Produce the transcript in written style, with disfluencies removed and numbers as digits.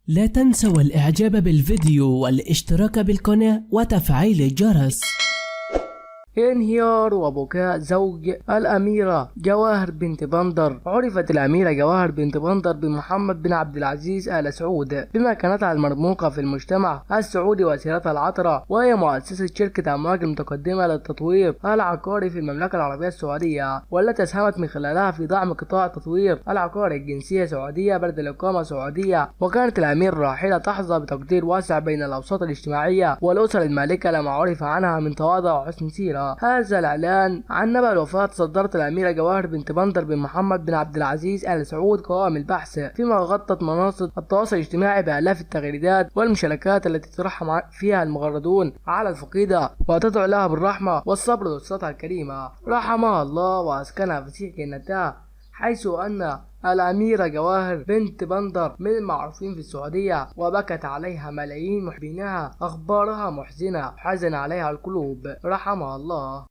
لا تنسوا الإعجاب بالفيديو والاشتراك بالقناة وتفعيل الجرس. انهيار وبكاء زوج الأميرة جواهر بنت بندر. عرفت الأميرة جواهر بنت بندر بمحمد بن عبد العزيز آل سعود بمكانتها المرموقة في المجتمع السعودي وسيرتها العطرة، وهي مؤسسة شركة أمواج المتقدمة للتطوير العقاري في المملكة العربية السعودية، والتي أسهمت من خلالها في دعم قطاع التطوير العقاري. الجنسية سعودية، بلد الإقامة سعودية، وكانت الأميرة الراحلة تحظى بتقدير واسع بين الأوساط الاجتماعية والأسر المالكة لما عرف عنها من تواضع وحسن سيرة. هذا الإعلان عن نبأ الوفاة صدرت الأميرة جواهر بنت بندر بن محمد بن عبد العزيز آل سعود قوائم البحث، فيما غطت منصة التواصل الاجتماعي بآلاف التغريدات والمشاركات التي ترحم فيها المغردون على الفقيدة وتدعو لها بالرحمة والصبر لأسرتها الكريمة، رحمها الله وأسكنها فسيح جنتها، حيث أن الأميرة جواهر بنت بندر من المعروفين في السعودية، وبكت عليها ملايين محبينها. أخبارها محزنة، حزن عليها القلوب، رحمها الله.